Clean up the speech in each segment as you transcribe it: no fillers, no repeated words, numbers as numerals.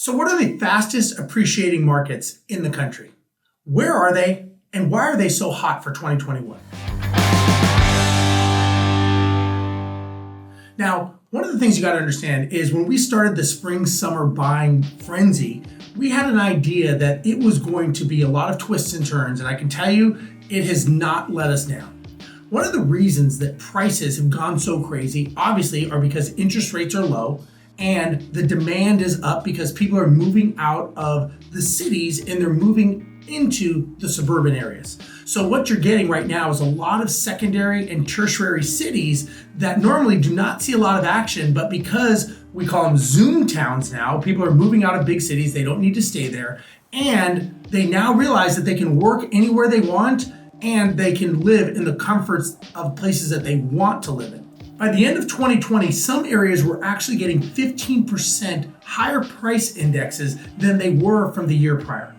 So what are the fastest appreciating markets in the country? Where are they, and why are they so hot for 2021? Now, one of the things you got to understand is when we started the spring-summer buying frenzy, we had an idea that it was going to be a lot of twists and turns, and I can tell you, it has not let us down. One of the reasons that prices have gone so crazy, obviously, are because interest rates are low, and the demand is up because people are moving out of the cities and they're moving into the suburban areas. So what you're getting right now is a lot of secondary and tertiary cities that normally do not see a lot of action, but because we call them Zoom towns now, people are moving out of big cities, they don't need to stay there, and they now realize that they can work anywhere they want and they can live in the comforts of places that they want to live in. By the end of 2020, some areas were actually getting 15% higher price indexes than they were from the year prior.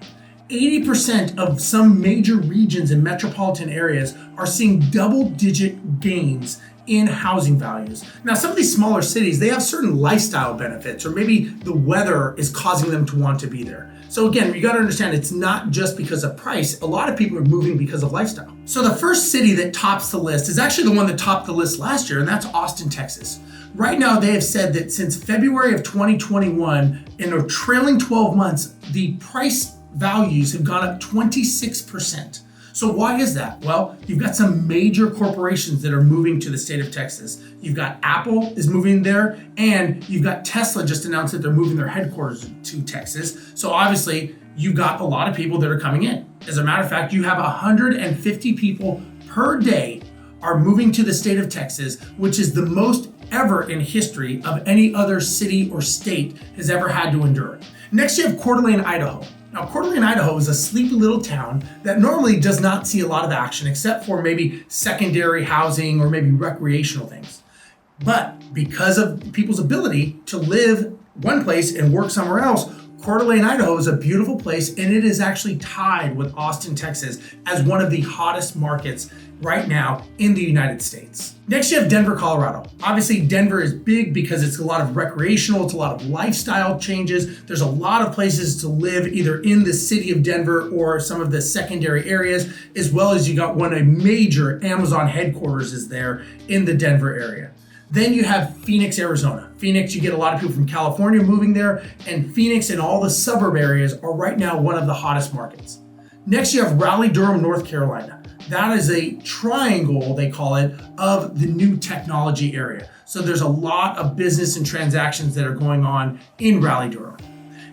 80% of some major regions and metropolitan areas are seeing double-digit gains in housing values. Now, some of these smaller cities, they have certain lifestyle benefits, or maybe the weather is causing them to want to be there. So again, you got to understand it's not just because of price. A lot of people are moving because of lifestyle. So the first city that tops the list is actually the one that topped the list last year, and that's Austin, Texas. Right now, they have said that since February of 2021, in a trailing 12 months, the price values have gone up 26%. So why is that? Well, you've got some major corporations that are moving to the state of Texas. You've got Apple is moving there, and you've got Tesla just announced that they're moving their headquarters to Texas. So obviously, you've got a lot of people that are coming in. As a matter of fact, you have 150 people per day are moving to the state of Texas, which is the most ever in history of any other city or state has ever had to endure. Next, you have Coeur d'Alene, Idaho. Now, Coeur d'Alene, Idaho is a sleepy little town that normally does not see a lot of action except for maybe secondary housing or maybe recreational things. But because of people's ability to live one place and work somewhere else, Coeur d'Alene, Idaho is a beautiful place, and it is actually tied with Austin, Texas as one of the hottest markets right now in the United States. Next, you have Denver, Colorado. Obviously, Denver is big because it's a lot of recreational, it's a lot of lifestyle changes. There's a lot of places to live either in the city of Denver or some of the secondary areas, as well as you got one of major Amazon headquarters is there in the Denver area. Then you have Phoenix, Arizona. Phoenix, you get a lot of people from California moving there, and Phoenix and all the suburb areas are right now one of the hottest markets. Next, you have Raleigh, Durham, North Carolina. That is a triangle, they call it, of the new technology area. So there's a lot of business and transactions that are going on in Raleigh, Durham.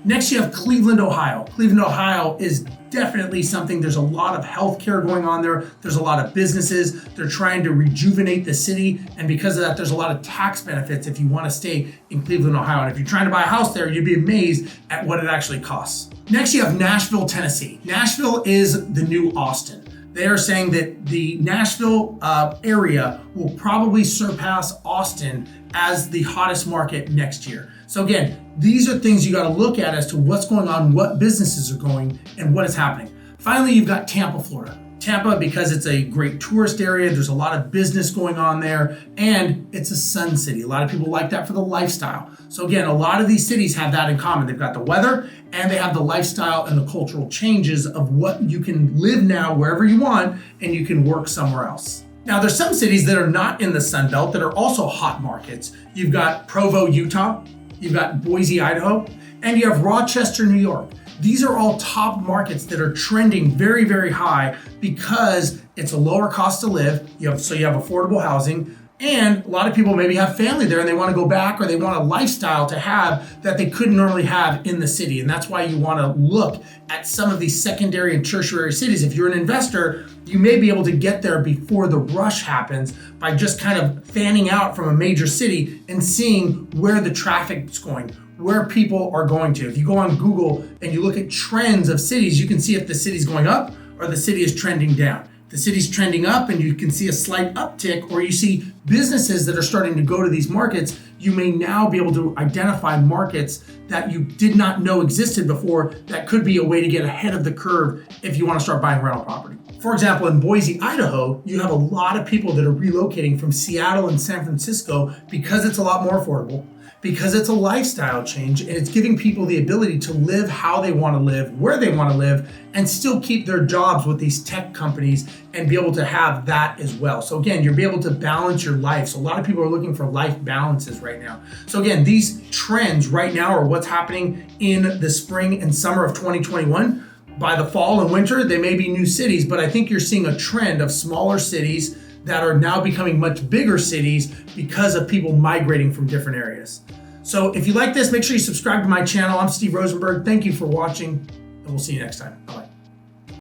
Next, you have Cleveland, Ohio. Cleveland, Ohio is definitely something. There's a lot of healthcare going on there. There's a lot of businesses. They're trying to rejuvenate the city. And because of that, there's a lot of tax benefits if you want to stay in Cleveland, Ohio. And if you're trying to buy a house there, you'd be amazed at what it actually costs. Next, you have Nashville, Tennessee. Nashville is the new Austin. They are saying that the Nashville area will probably surpass Austin as the hottest market next year. So again, these are things you got to look at as to what's going on, what businesses are going, and what is happening. Finally, you've got Tampa, Florida. Tampa, because it's a great tourist area, there's a lot of business going on there, and it's a sun city. A lot of people like that for the lifestyle. So again, a lot of these cities have that in common. They've got the weather, and they have the lifestyle and the cultural changes of what you can live now wherever you want, and you can work somewhere else. Now, there's some cities that are not in the Sun Belt that are also hot markets. You've got Provo, Utah, you've got Boise, Idaho, and you have Rochester, New York. These are all top markets that are trending very, very high because it's a lower cost to live. So you have affordable housing, and a lot of people maybe have family there and they want to go back, or they want a lifestyle to have that they couldn't normally have in the city. And that's why you want to look at some of these secondary and tertiary cities. If you're an investor, you may be able to get there before the rush happens by just kind of fanning out from a major city and seeing where the traffic's going, where people are going to. If you go on Google and you look at trends of cities, you can see if the city's going up or the city is trending down. The city's trending up and you can see a slight uptick, or you see businesses that are starting to go to these markets, you may now be able to identify markets that you did not know existed before that could be a way to get ahead of the curve if you want to start buying rental property. For example, in Boise, Idaho, you have a lot of people that are relocating from Seattle and San Francisco because it's a lot more affordable. because it's a lifestyle change and it's giving people the ability to live how they want to live, where they want to live, and still keep their jobs with these tech companies and be able to have that as well. So again, you'll be able to balance your life. So a lot of people are looking for life balances right now. So again, these trends right now are what's happening in the spring and summer of 2021. By the fall and winter, they may be new cities, but I think you're seeing a trend of smaller cities that are now becoming much bigger cities because of people migrating from different areas. So if you like this, make sure you subscribe to my channel. I'm Steve Rozenberg. Thank you for watching, and we'll see you next time. Bye.